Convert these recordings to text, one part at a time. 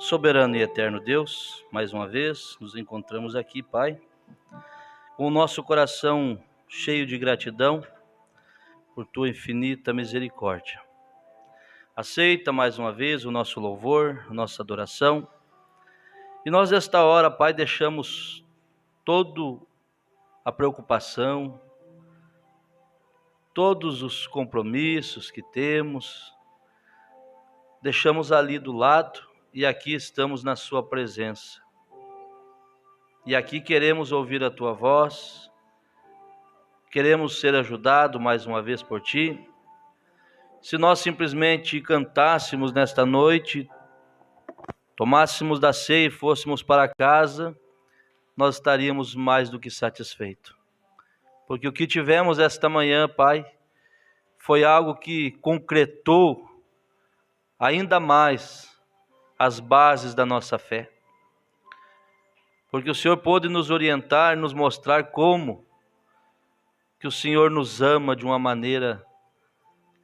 Soberano e eterno Deus, mais uma vez nos encontramos aqui, Pai, com o nosso coração cheio de gratidão por Tua infinita misericórdia. Aceita mais uma vez o nosso louvor, a nossa adoração. E nós nesta hora, Pai, deixamos toda a preocupação, todos os compromissos que temos, deixamos ali do lado e aqui estamos na Sua presença. E aqui queremos ouvir a Tua voz, queremos ser ajudados mais uma vez por Ti. Se nós simplesmente cantássemos nesta noite, tomássemos da ceia e fôssemos para casa, nós estaríamos mais do que satisfeitos. Porque o que tivemos esta manhã, Pai, foi algo que concretou ainda mais as bases da nossa fé. Porque o Senhor pôde nos orientar, nos mostrar como que o Senhor nos ama de uma maneira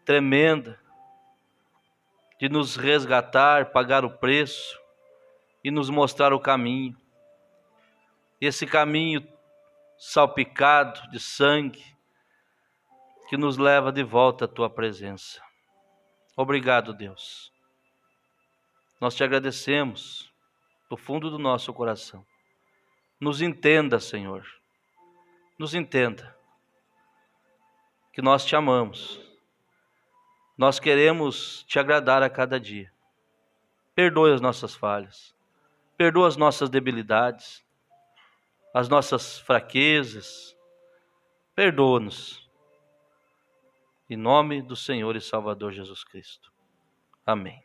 tremenda, de nos resgatar, pagar o preço e nos mostrar o caminho. Esse caminho salpicado de sangue que nos leva de volta à Tua presença. Obrigado, Deus. Nós Te agradecemos do fundo do nosso coração. Nos entenda, Senhor. Nos entenda que nós Te amamos. Nós queremos Te agradar a cada dia. Perdoe as nossas falhas. Perdoa as nossas debilidades, as nossas fraquezas. Perdoa-nos. Em nome do Senhor e Salvador Jesus Cristo. Amém.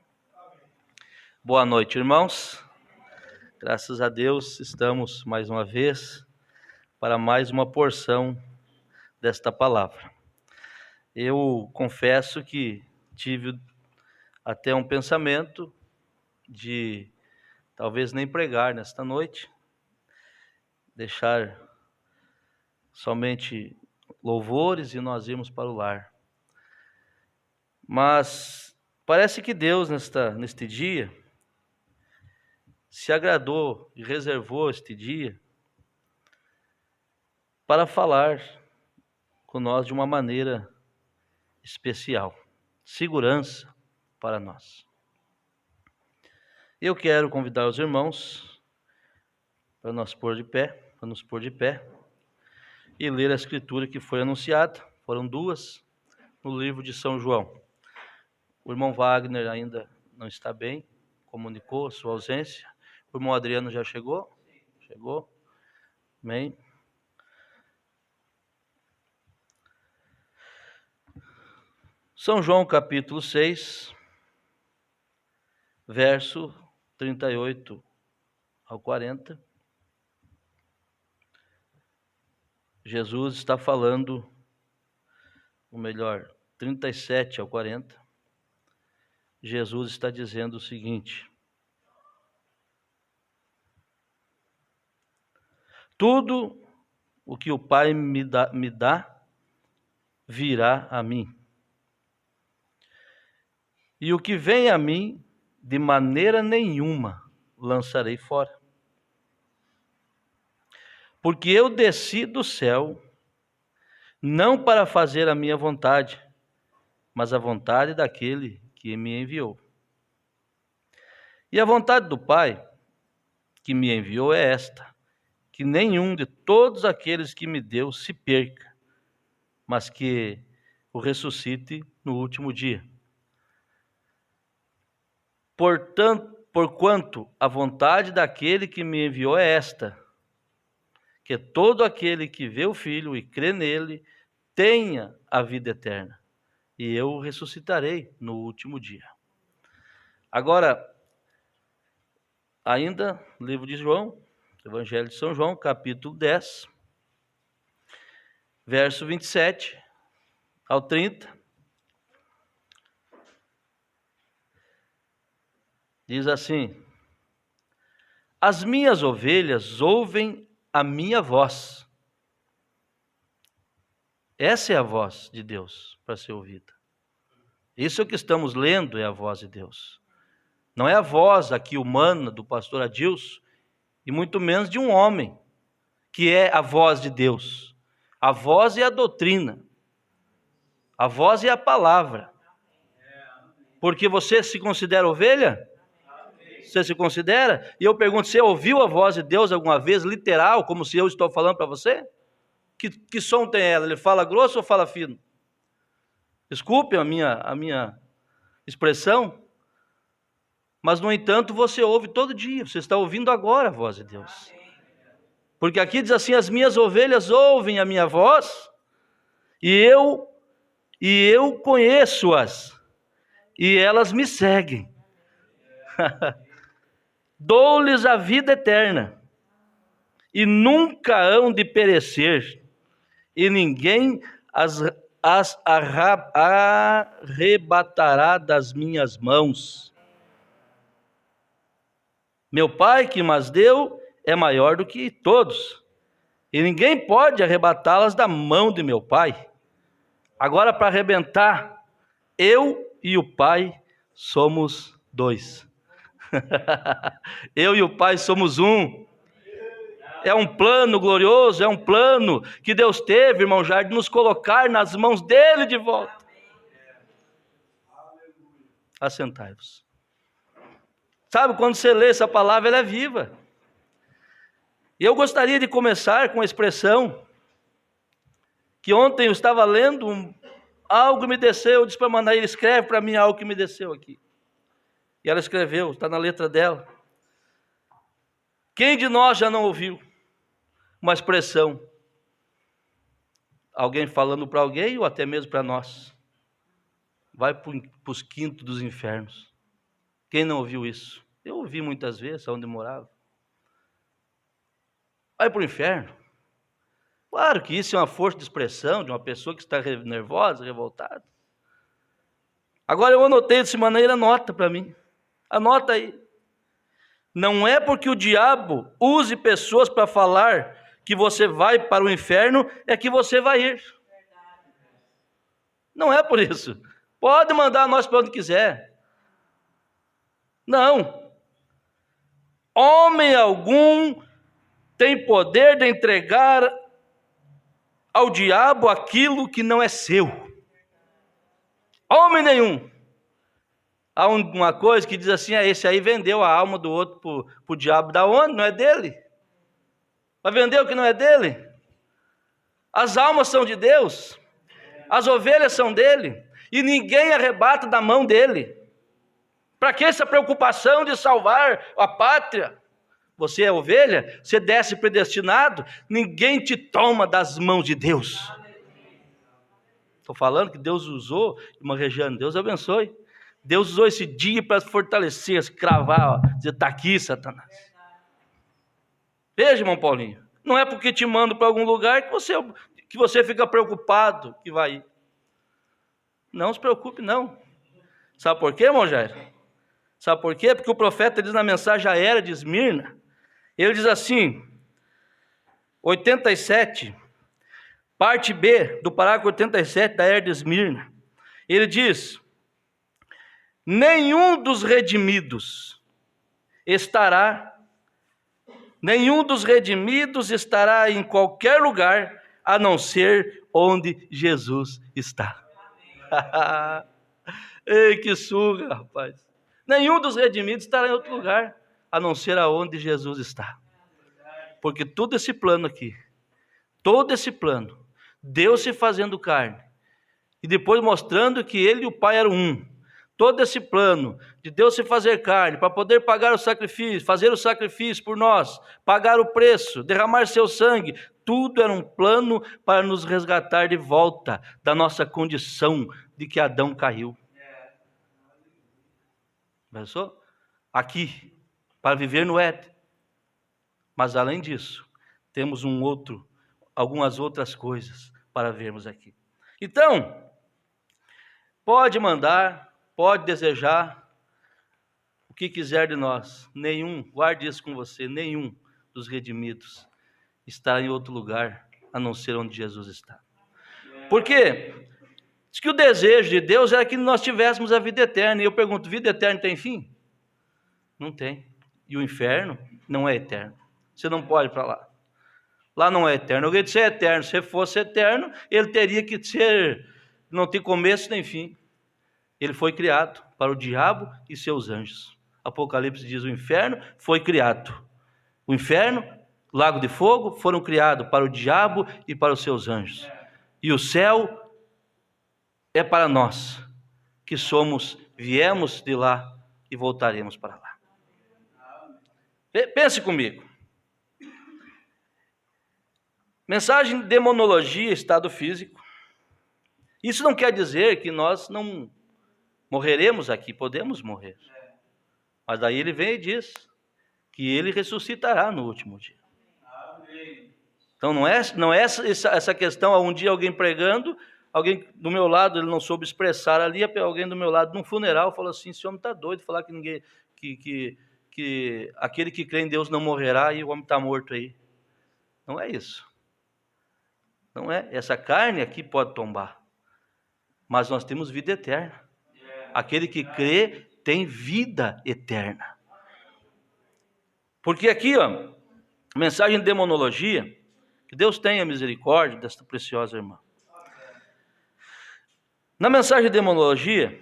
Boa noite, irmãos. Graças a Deus, estamos mais uma vez para mais uma porção desta palavra. Eu confesso que tive até um pensamento de talvez nem pregar nesta noite, deixar somente louvores e nós irmos para o lar. Mas parece que Deus neste dia se agradou e reservou este dia para falar com nós de uma maneira especial, segurança para nós. Eu quero convidar os irmãos para nos pôr de pé e ler a escritura que foi anunciada. Foram duas no livro de São João. O irmão Wagner ainda não está bem, comunicou a sua ausência. O irmão Adriano já chegou? Chegou. Amém. São João capítulo 6, verso 38 ao 40. Jesus está falando, ou melhor, 37 ao 40. Jesus está dizendo o seguinte: tudo o que o Pai me dá virá a mim. E o que vem a mim, de maneira nenhuma lançarei fora. Porque eu desci do céu, não para fazer a minha vontade, mas a vontade daquele que me enviou. E a vontade do Pai que me enviou é esta: que nenhum de todos aqueles que me deu se perca, mas que o ressuscite no último dia. Porquanto a vontade daquele que me enviou é esta: que todo aquele que vê o Filho e crê nele tenha a vida eterna, e eu o ressuscitarei no último dia. Agora, ainda, livro de João, Evangelho de São João, capítulo 10, verso 27 ao 30. Diz assim: as minhas ovelhas ouvem a minha voz. Essa é a voz de Deus para ser ouvida. Isso é o que estamos lendo, é a voz de Deus. Não é a voz aqui humana do pastor Adilson, e muito menos de um homem, que é a voz de Deus. A voz é a doutrina. A voz é a palavra. Porque você se considera ovelha? Você se considera? E eu pergunto, você ouviu a voz de Deus alguma vez, literal, como se eu estou falando para você? Que som tem ela? Ele fala grosso ou fala fino? Desculpe a minha expressão. Mas, no entanto, você ouve todo dia. Você está ouvindo agora a voz de Deus. Porque aqui diz assim, as minhas ovelhas ouvem a minha voz, e eu conheço-as, e elas me seguem. Dou-lhes a vida eterna, e nunca hão de perecer, e ninguém as arrebatará das minhas mãos. Meu Pai que mas deu é maior do que todos, e ninguém pode arrebatá-las da mão de meu Pai. Agora, para arrebentar, eu e o Pai somos dois. Eu e o Pai somos um. É um plano glorioso, é um plano que Deus teve, irmão Jair, de nos colocar nas mãos dele de volta. Assentai-vos. Sabe, quando você lê essa palavra, ela é viva. E eu gostaria de começar com a expressão que ontem eu estava lendo, algo me desceu, eu disse para a Manaíra, escreve para mim algo que me desceu aqui. E ela escreveu, está na letra dela. Quem de nós já não ouviu uma expressão? Alguém falando para alguém ou até mesmo para nós? Vai para os quintos dos infernos. Quem não ouviu isso? Eu ouvi muitas vezes, onde morava. Vai para o inferno. Claro que isso é uma força de expressão de uma pessoa que está nervosa, revoltada. Agora eu anotei dessa maneira, anota para mim. Anota aí. Não é porque o diabo use pessoas para falar que você vai para o inferno, é que você vai ir. Não é por isso. Pode mandar nós para onde quiser. Não. Homem algum tem poder de entregar ao diabo aquilo que não é seu. Homem nenhum. Há uma coisa que diz assim, esse aí vendeu a alma do outro para o diabo. Da onde? Não é dele. Vai vender o que não é dele? As almas são de Deus. As ovelhas são dele. E ninguém arrebata da mão dele. Para que essa preocupação de salvar a pátria? Você é ovelha, você desce predestinado, ninguém te toma das mãos de Deus. Estou falando que Deus usou, irmã Regiane, Deus abençoe. Deus usou esse dia para fortalecer, se cravar, dizer, está aqui, Satanás. Veja, irmão Paulinho, não é porque te mando para algum lugar que você fica preocupado que vai ir. Não se preocupe, não. Sabe por quê, irmão Jair? Sabe por quê? Porque o profeta diz na mensagem à era de Esmirna, ele diz assim, 87, parte B do parágrafo 87 da era de Esmirna, ele diz, nenhum dos redimidos estará em qualquer lugar, a não ser onde Jesus está. Ei, que surra, rapaz. Nenhum dos redimidos estará em outro lugar, a não ser aonde Jesus está. Porque todo esse plano aqui, todo esse plano, Deus se fazendo carne, e depois mostrando que Ele e o Pai eram um. Todo esse plano de Deus se fazer carne, para poder pagar o sacrifício, fazer o sacrifício por nós, pagar o preço, derramar seu sangue, tudo era um plano para nos resgatar de volta da nossa condição de que Adão caiu. Pensou? Aqui, para viver no Éden. Mas além disso, temos algumas outras coisas para vermos aqui. Então, pode mandar, pode desejar o que quiser de nós. Nenhum, guarde isso com você, nenhum dos redimidos estará em outro lugar, a não ser onde Jesus está. Por quê? Diz que o desejo de Deus era que nós tivéssemos a vida eterna. E eu pergunto, vida eterna tem fim? Não tem. E o inferno não é eterno. Você não pode ir para lá. Lá não é eterno. Alguém disse é eterno. Se fosse eterno, ele teria que ser, não ter começo nem fim. Ele foi criado para o diabo e seus anjos. Apocalipse diz: o inferno foi criado. O inferno, lago de fogo, foram criados para o diabo e para os seus anjos. E o céu é para nós, que viemos de lá e voltaremos para lá. Pense comigo. Mensagem de demonologia, estado físico. Isso não quer dizer que nós não morreremos aqui, podemos morrer. Mas daí ele vem e diz que ele ressuscitará no último dia. Então não é essa questão, um dia alguém pregando, alguém do meu lado, ele não soube expressar ali, alguém do meu lado num funeral falou assim: esse homem está doido, falar que ninguém, que aquele que crê em Deus não morrerá e o homem está morto aí. Não é isso. Não é. Essa carne aqui pode tombar, mas nós temos vida eterna. Aquele que crê tem vida eterna. Porque aqui, mensagem de demonologia, que Deus tenha misericórdia desta preciosa irmã. Na mensagem de demonologia,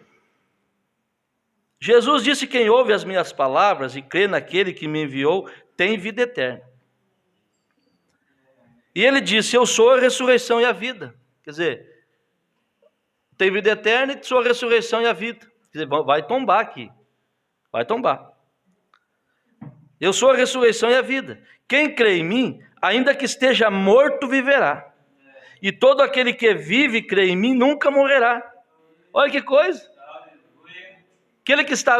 Jesus disse: quem ouve as minhas palavras e crê naquele que me enviou, tem vida eterna. E ele disse: eu sou a ressurreição e a vida. Quer dizer, tem vida eterna e sou a ressurreição e a vida. Quer dizer, vai tombar aqui. Vai tombar. Eu sou a ressurreição e a vida. Quem crê em mim, ainda que esteja morto, viverá. E todo aquele que vive e crê em mim nunca morrerá. Olha que coisa.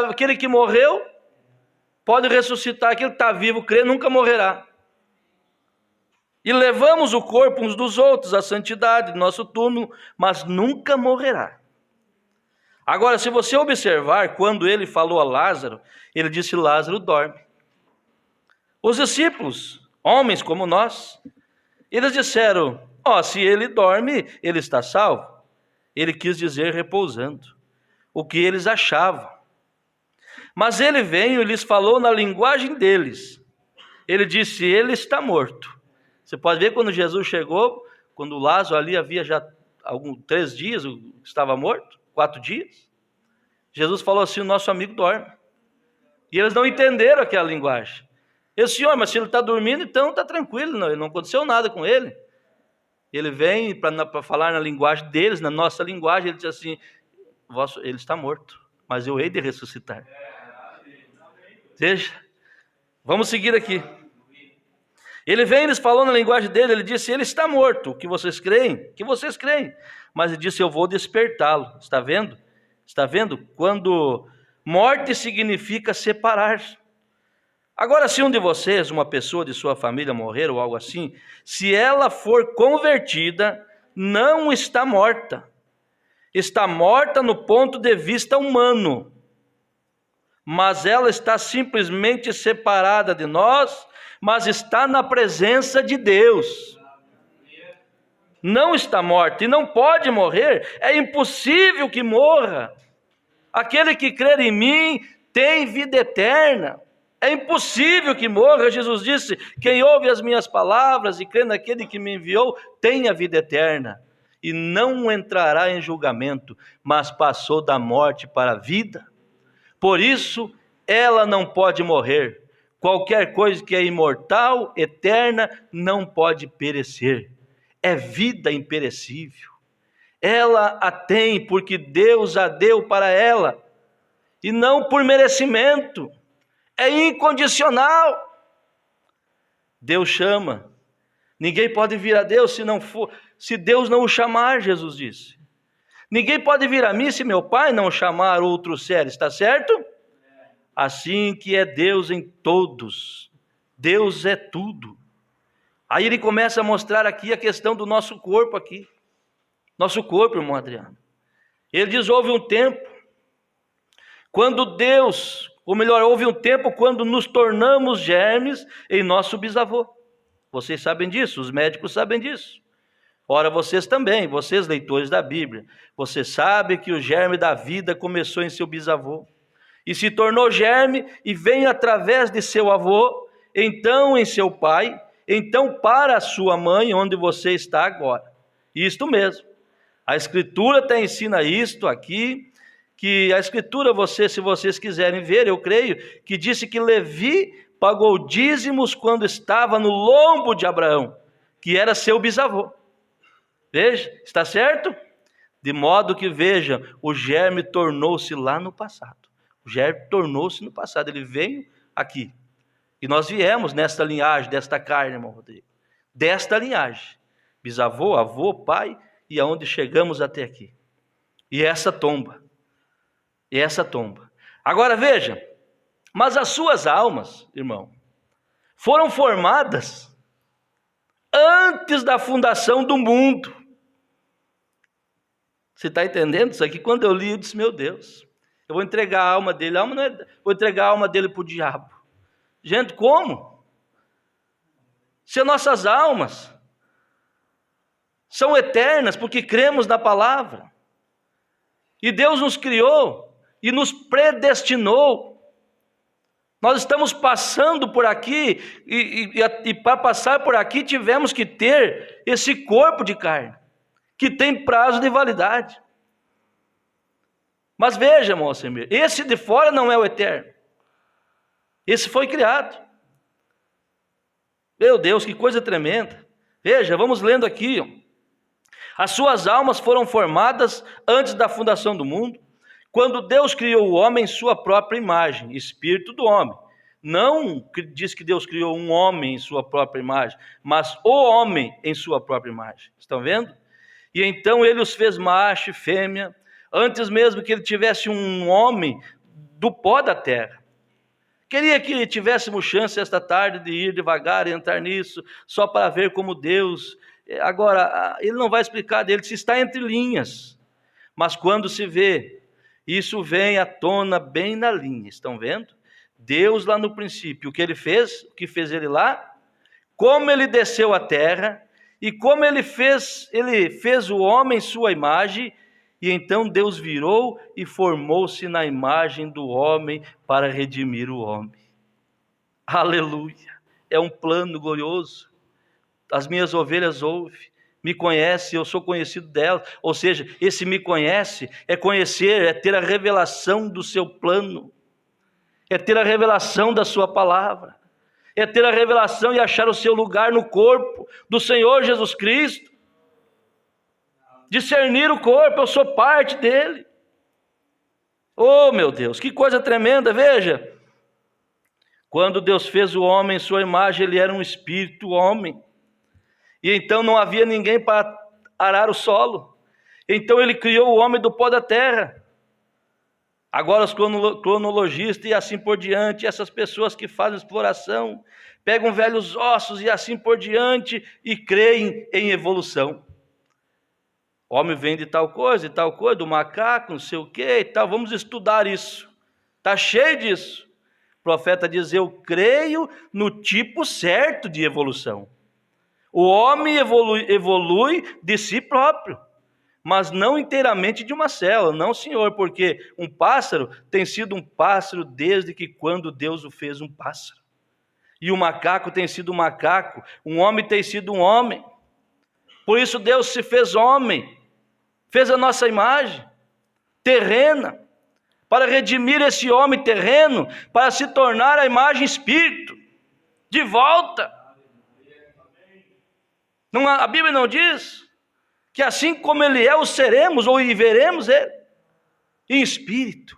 Aquele que morreu pode ressuscitar. Aquele que está vivo, crê, nunca morrerá. E levamos o corpo uns dos outros à santidade, nosso túmulo, mas nunca morrerá. Agora, se você observar, quando ele falou a Lázaro, ele disse: Lázaro dorme. Os discípulos, homens como nós, eles disseram: se ele dorme, ele está salvo. Ele quis dizer repousando, o que eles achavam. Mas ele veio e lhes falou na linguagem deles. Ele disse: ele está morto. Você pode ver quando Jesus chegou, quando Lázaro ali havia já 3 dias, estava morto, 4 dias. Jesus falou assim: o nosso amigo dorme. E eles não entenderam aquela linguagem. Eu disse: Senhor, mas se ele está dormindo, então está tranquilo, não aconteceu nada com ele. Ele vem para falar na linguagem deles, na nossa linguagem, ele diz assim: ele está morto, mas eu hei de ressuscitar. Veja, vamos seguir aqui. Ele vem e eles falou na linguagem dele, ele disse: ele está morto, o que vocês creem? Que vocês creem. Mas ele disse: eu vou despertá-lo. Está vendo? Está vendo? Quando morte significa separar. Agora, se um de vocês, uma pessoa de sua família morrer ou algo assim, se ela for convertida, não está morta. Está morta no ponto de vista humano. Mas ela está simplesmente separada de nós, mas está na presença de Deus. Não está morta e não pode morrer. É impossível que morra. Aquele que crer em mim tem vida eterna. É impossível que morra. Jesus disse: quem ouve as minhas palavras e crê naquele que me enviou, tem a vida eterna. E não entrará em julgamento, mas passou da morte para a vida. Por isso, ela não pode morrer. Qualquer coisa que é imortal, eterna, não pode perecer. É vida imperecível. Ela a tem porque Deus a deu para ela. E não por merecimento. É incondicional. Deus chama. Ninguém pode vir a Deus se Deus não o chamar, Jesus disse. Ninguém pode vir a mim se meu Pai não chamar outros seres, está certo? Assim que é Deus em todos. Deus é tudo. Aí ele começa a mostrar aqui a questão do nosso corpo aqui. Nosso corpo, irmão Adriano. Ele diz: houve um tempo quando houve um tempo quando nos tornamos germes em nosso bisavô. Vocês sabem disso, os médicos sabem disso. Ora, vocês também, vocês leitores da Bíblia, você sabe que o germe da vida começou em seu bisavô. e se tornou germe, e vem através de seu avô, então em seu pai, então para a sua mãe, onde você está agora. Isto mesmo. A Escritura até ensina isto aqui, que a Escritura, se vocês quiserem ver, eu creio, que disse que Levi pagou dízimos quando estava no lombo de Abraão, que era seu bisavô. Veja, está certo? De modo que, veja, o germe tornou-se lá no passado. O germe tornou-se no passado, ele veio aqui. E nós viemos nesta linhagem, desta carne, irmão Rodrigo. Desta linhagem. Bisavô, avô, pai, e aonde chegamos até aqui. E essa tomba. Agora veja, mas as suas almas, irmão, foram formadas antes da fundação do mundo. Você está entendendo isso aqui? Quando eu li, eu disse, meu Deus, eu vou entregar a alma dele. Vou entregar a alma dele para o diabo. Gente, como? Se nossas almas são eternas, porque cremos na palavra. E Deus nos criou e nos predestinou. Nós estamos passando por aqui, e para passar por aqui tivemos que ter esse corpo de carne, que tem prazo de validade. Mas veja, irmão Alcemir, esse de fora não é o eterno. Esse foi criado. Meu Deus, que coisa tremenda. Veja, vamos lendo aqui. As suas almas foram formadas antes da fundação do mundo, quando Deus criou o homem em sua própria imagem, espírito do homem. Não diz que Deus criou um homem em sua própria imagem, mas o homem em sua própria imagem. Estão vendo? E então ele os fez macho e fêmea, antes mesmo que ele tivesse um homem do pó da terra. Queria que tivéssemos chance esta tarde de ir devagar e entrar nisso, só para ver como Deus... Agora, ele não vai explicar dele, se está entre linhas. Mas quando se vê, isso vem à tona bem na linha. Estão vendo? Deus lá no princípio, o que ele fez? O que fez ele lá? Como ele desceu à terra, e como ele fez o homem em sua imagem, e então Deus virou e formou-se na imagem do homem para redimir o homem. Aleluia! É um plano glorioso. As minhas ovelhas ouvem, me conhecem, eu sou conhecido delas. Ou seja, esse me conhece é conhecer, é ter a revelação do seu plano, é ter a revelação da sua palavra, é ter a revelação e achar o seu lugar no corpo do Senhor Jesus Cristo. Discernir o corpo, eu sou parte dele. Oh, meu Deus, que coisa tremenda. Veja, quando Deus fez o homem em sua imagem, ele era um espírito homem. E então não havia ninguém para arar o solo. Então ele criou o homem do pó da terra. Agora os cronologistas e assim por diante, essas pessoas que fazem exploração, pegam velhos ossos e assim por diante e creem em evolução. O homem vem de tal coisa, do macaco, não sei o que e tal, vamos estudar isso. Está cheio disso. O profeta diz, eu creio no tipo certo de evolução. O homem evolui de si próprio, mas não inteiramente de uma célula, não, senhor, porque um pássaro tem sido um pássaro desde que quando Deus o fez um pássaro. E o macaco tem sido um macaco, um homem tem sido um homem. Por isso Deus se fez homem, fez a nossa imagem terrena, para redimir esse homem terreno, para se tornar a imagem espírito, de volta. Não, a Bíblia não diz que assim como ele é, o seremos ou veremos ele em espírito.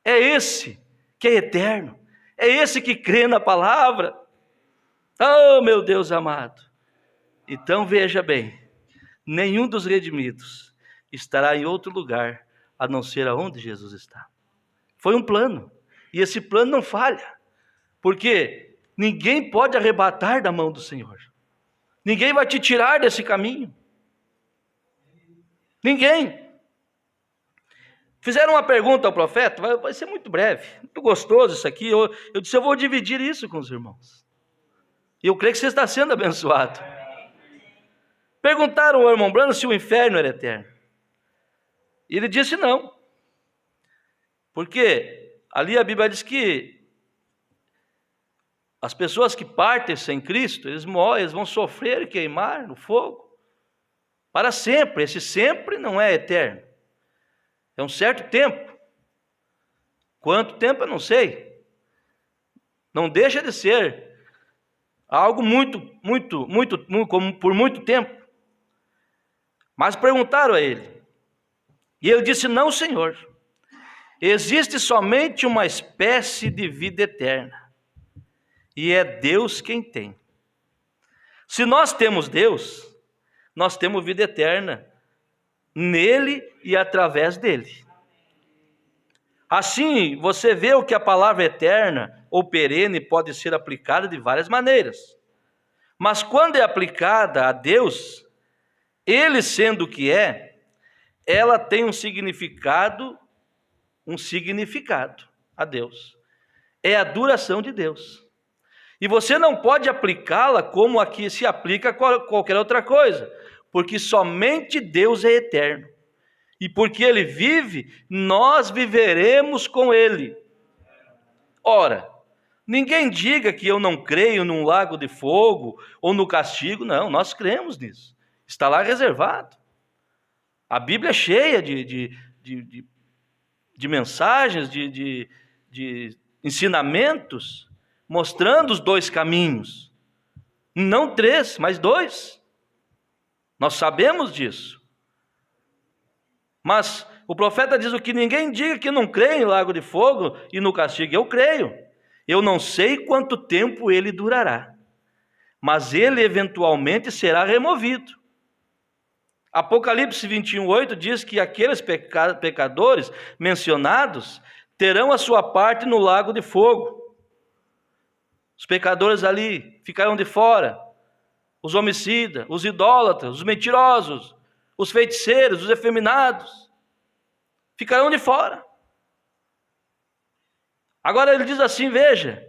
É esse que é eterno, é esse que crê na palavra. Oh, meu Deus amado. Então veja bem, nenhum dos redimidos estará em outro lugar a não ser aonde Jesus está. Foi um plano, e esse plano não falha, porque ninguém pode arrebatar da mão do Senhor. Ninguém vai te tirar desse caminho. Ninguém. Fizeram uma pergunta ao profeta, vai ser muito breve, muito gostoso isso aqui. Eu disse, eu vou dividir isso com os irmãos. E eu creio que você está sendo abençoado. Perguntaram ao irmão Brando se o inferno era eterno. E ele disse não. Porque ali a Bíblia diz que as pessoas que partem sem Cristo, eles morrem, eles vão sofrer e queimar no fogo para sempre. Esse sempre não é eterno, é um certo tempo. Quanto tempo eu não sei. Não deixa de ser algo por muito tempo. Mas perguntaram a ele, e ele disse: não, Senhor, existe somente uma espécie de vida eterna, e é Deus quem tem. Se nós temos Deus, nós temos vida eterna nele e através dele. Assim, você vê o que a palavra eterna ou perene pode ser aplicada de várias maneiras. Mas quando é aplicada a Deus, Ele sendo o que é, ela tem um significado a Deus. É a duração de Deus. E você não pode aplicá-la como aqui se aplica a qualquer outra coisa, porque somente Deus é eterno. E porque Ele vive, nós viveremos com Ele. Ora, ninguém diga que eu não creio num lago de fogo ou no castigo. Não, nós cremos nisso. Está lá reservado. A Bíblia é cheia de mensagens, de ensinamentos, mostrando os dois caminhos. Não 3, mas 2. Nós sabemos disso. Mas o profeta diz: o que ninguém diga que não crê em lago de fogo e no castigo. Eu creio. Eu não sei quanto tempo ele durará, mas ele eventualmente será removido. Apocalipse 21:8 diz que aqueles pecadores mencionados terão a sua parte no lago de fogo. Os pecadores ali ficarão de fora. Os homicidas, os idólatras, os mentirosos, os feiticeiros, os efeminados, ficarão de fora. Agora ele diz assim, veja,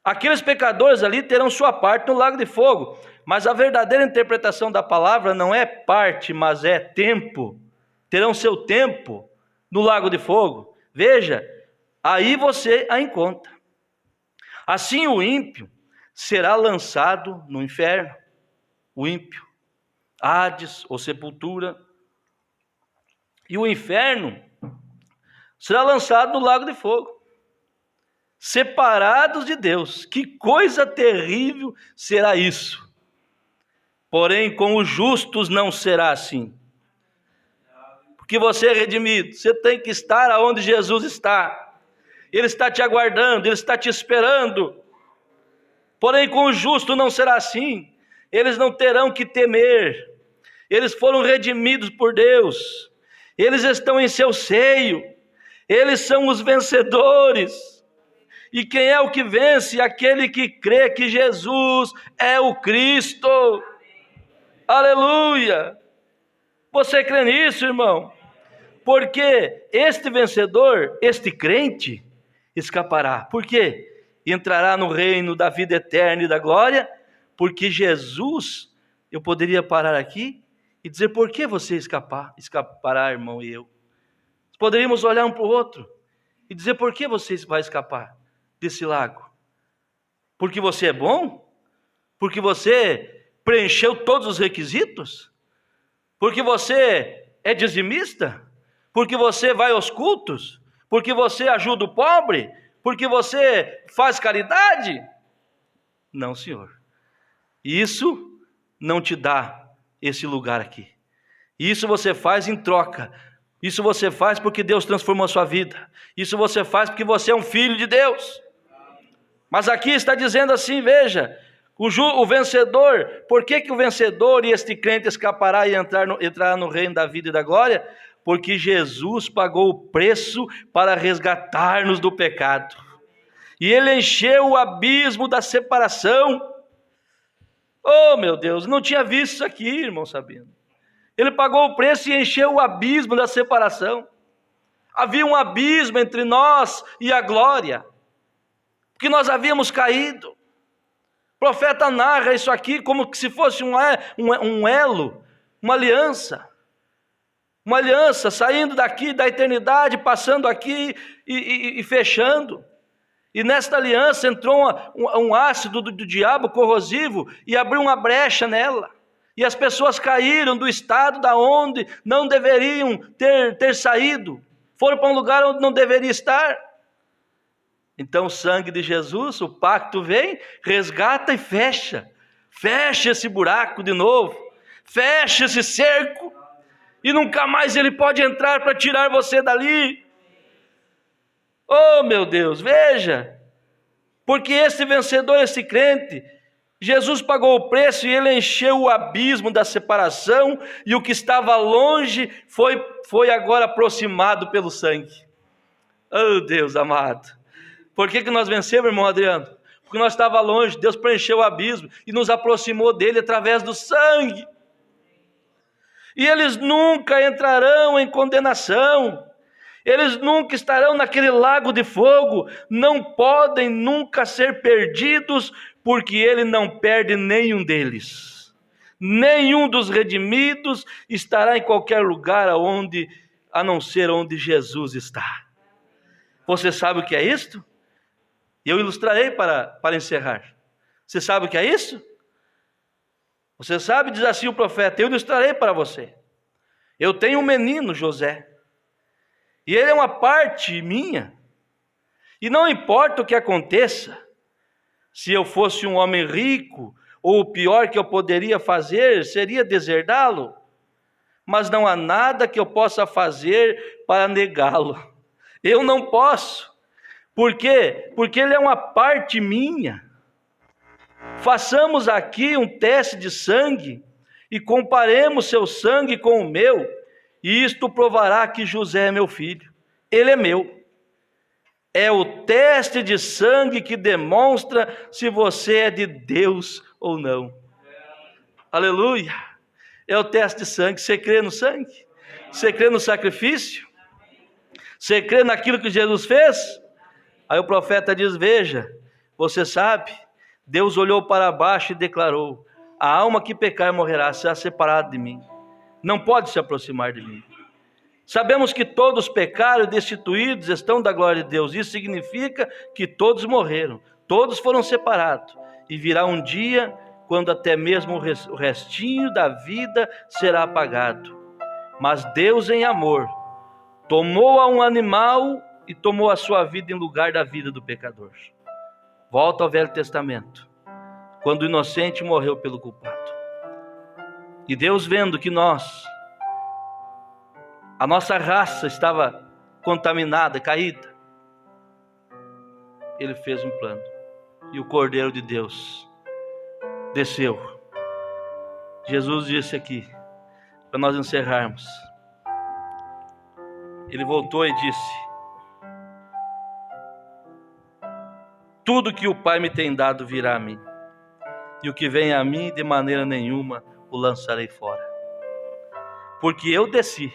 aqueles pecadores ali terão sua parte no lago de fogo, mas a verdadeira interpretação da palavra não é parte, mas é tempo. Terão seu tempo no lago de fogo. Veja, aí você a encontra. Assim o ímpio será lançado no inferno. O ímpio. Hades ou sepultura. E o inferno será lançado no lago de fogo. Separados de Deus. Que coisa terrível será isso. Porém, com os justos não será assim. Porque você é redimido. Você tem que estar aonde Jesus está. Ele está te aguardando, Ele está te esperando. Porém, com o justo não será assim. Eles não terão que temer. Eles foram redimidos por Deus. Eles estão em seu seio. Eles são os vencedores. E quem é o que vence? Aquele que crê que Jesus é o Cristo. Aleluia! Você crê nisso, irmão? Porque este vencedor, este crente, escapará. Por quê? Entrará no reino da vida eterna e da glória, porque Jesus, eu poderia parar aqui e dizer: por que você escapará, irmão, e eu? Poderíamos olhar um para o outro e dizer: por que você vai escapar desse lago? Porque você é bom? Porque você preencheu todos os requisitos? Porque você é dizimista? Porque você vai aos cultos? Porque você ajuda o pobre? Porque você faz caridade? Não, Senhor. Isso não te dá esse lugar aqui. Isso você faz em troca. Isso você faz porque Deus transformou a sua vida. Isso você faz porque você é um filho de Deus. Mas aqui está dizendo assim, veja, o vencedor, por que o vencedor e este crente escapará e entrará no reino da vida e da glória? Porque Jesus pagou o preço para resgatar-nos do pecado. E Ele encheu o abismo da separação. Oh, meu Deus, não tinha visto isso aqui, irmão Sabino. Ele pagou o preço e encheu o abismo da separação. Havia um abismo entre nós e a glória, porque nós havíamos caído. O profeta narra isso aqui como se fosse um elo, uma aliança. Uma aliança saindo daqui da eternidade, passando aqui e fechando. E nesta aliança entrou um ácido do diabo corrosivo e abriu uma brecha nela. E as pessoas caíram do estado da onde não deveriam ter saído. Foram para um lugar onde não deveria estar. Então o sangue de Jesus, o pacto vem, resgata e fecha. Fecha esse buraco de novo. Fecha esse cerco. E nunca mais ele pode entrar para tirar você dali. Oh meu Deus, veja. Porque esse vencedor, esse crente, Jesus pagou o preço e ele encheu o abismo da separação. E o que estava longe foi agora aproximado pelo sangue. Oh Deus amado. Por que nós vencemos, irmão Adriano? Porque nós estávamos longe, Deus preencheu o abismo e nos aproximou dele através do sangue. E eles nunca entrarão em condenação, eles nunca estarão naquele lago de fogo, não podem nunca ser perdidos, porque ele não perde nenhum deles. Nenhum dos redimidos estará em qualquer lugar a não ser onde Jesus está. Você sabe o que é isto? Eu ilustrarei para encerrar. Você sabe o que é isso? Você sabe, diz assim o profeta, eu ilustrarei para você. Eu tenho um menino, José, e ele é uma parte minha, e não importa o que aconteça, se eu fosse um homem rico, ou o pior que eu poderia fazer seria deserdá-lo, mas não há nada que eu possa fazer para negá-lo. Eu não posso. Por quê? Porque ele é uma parte minha. Façamos aqui um teste de sangue e comparemos seu sangue com o meu, e isto provará que José é meu filho. Ele é meu. É o teste de sangue que demonstra se você é de Deus ou não. Aleluia. É o teste de sangue. Você crê no sangue? Você crê no sacrifício? Você crê naquilo que Jesus fez? Aí o profeta diz, veja, você sabe, Deus olhou para baixo e declarou, a alma que pecar morrerá, será separada de mim, não pode se aproximar de mim. Sabemos que todos pecaram e destituídos estão da glória de Deus, isso significa que todos morreram, todos foram separados, e virá um dia quando até mesmo o restinho da vida será apagado. Mas Deus em amor, tomou a um animal e tomou a sua vida em lugar da vida do pecador. Volta ao Velho Testamento, quando o inocente morreu pelo culpado. E Deus, vendo que a nossa raça estava contaminada, caída, Ele fez um plano. E o Cordeiro de Deus desceu. Jesus disse aqui, para nós encerrarmos, Ele voltou e disse, tudo que o Pai me tem dado virá a mim, e o que vem a mim de maneira nenhuma o lançarei fora. Porque eu desci,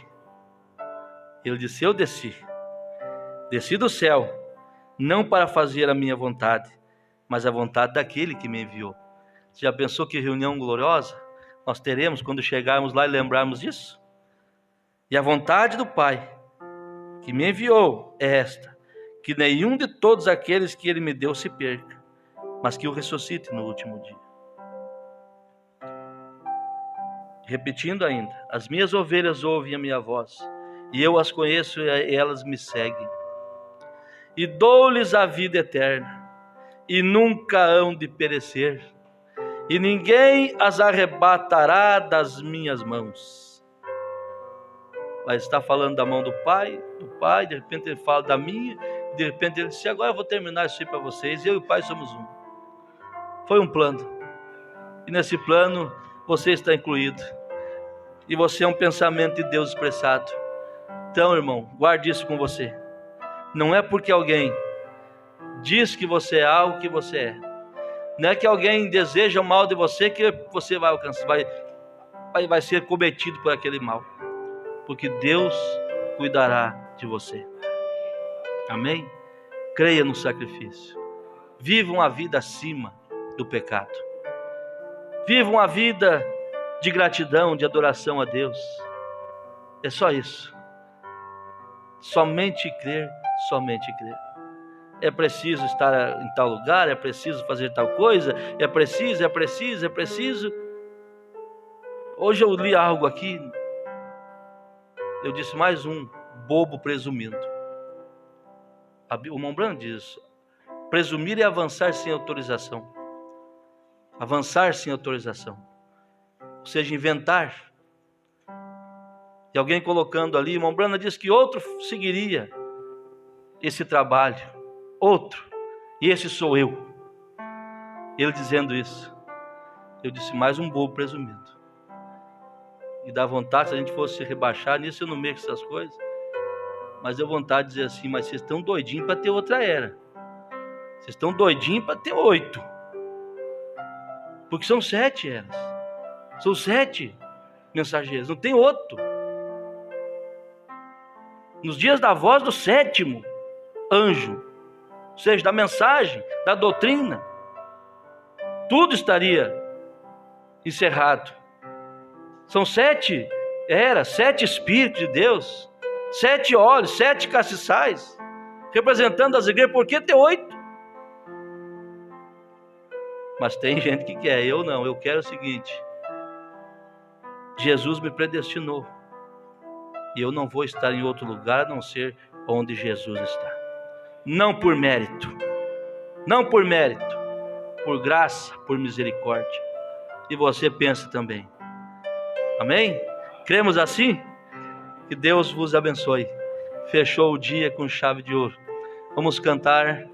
ele disse, eu desci do céu, não para fazer a minha vontade, mas a vontade daquele que me enviou. Você já pensou que reunião gloriosa nós teremos quando chegarmos lá e lembrarmos disso? E a vontade do Pai que me enviou é esta, que nenhum de todos aqueles que Ele me deu se perca, mas que o ressuscite no último dia. Repetindo ainda, as minhas ovelhas ouvem a minha voz, e eu as conheço e elas me seguem. E dou-lhes a vida eterna, e nunca hão de perecer, e ninguém as arrebatará das minhas mãos. Mas está falando da mão do Pai, de repente ele fala da minha, de repente ele disse, agora eu vou terminar isso aí para vocês, eu e o Pai somos um. Foi um plano, e nesse plano você está incluído, e você é um pensamento de Deus expressado. Então, irmão, guarde isso com você. Não é porque alguém diz que você é algo que você é, não é que alguém deseja o mal de você que você vai alcançar, vai ser cometido por aquele mal, porque Deus cuidará de você. Amém? Creia no sacrifício. Viva uma vida acima do pecado. Viva uma vida de gratidão, de adoração a Deus. É só isso. Somente crer, somente crer. É preciso estar em tal lugar, é preciso fazer tal coisa, é preciso. Hoje eu li algo aqui, eu disse mais um bobo presumindo. O irmão Branham diz: presumir é avançar sem autorização. Avançar sem autorização. Ou seja, inventar. E alguém colocando ali, o irmão Branham diz que outro seguiria esse trabalho. Outro. E esse sou eu. Ele dizendo isso. Eu disse: mais um bobo presumindo. E dá vontade, se a gente fosse rebaixar, nisso eu não mexo essas coisas. Mas deu vontade de dizer assim: mas vocês estão doidinhos para ter outra era. Vocês estão doidinhos para ter 8. Porque são 7 eras. São 7 mensageiros. Não tem outro. Nos dias da voz do 7º anjo, ou seja, da mensagem, da doutrina, tudo estaria encerrado. São 7 eras, 7 Espíritos de Deus, 7 olhos, 7 castiçais, representando as igrejas. Por que ter 8? Mas tem gente que quer, eu não. Eu quero o seguinte: Jesus me predestinou, e eu não vou estar em outro lugar a não ser onde Jesus está. Não por mérito, não por mérito, por graça, por misericórdia. E você pensa também. Amém? Cremos assim? Que Deus vos abençoe. Fechou o dia com chave de ouro. Vamos cantar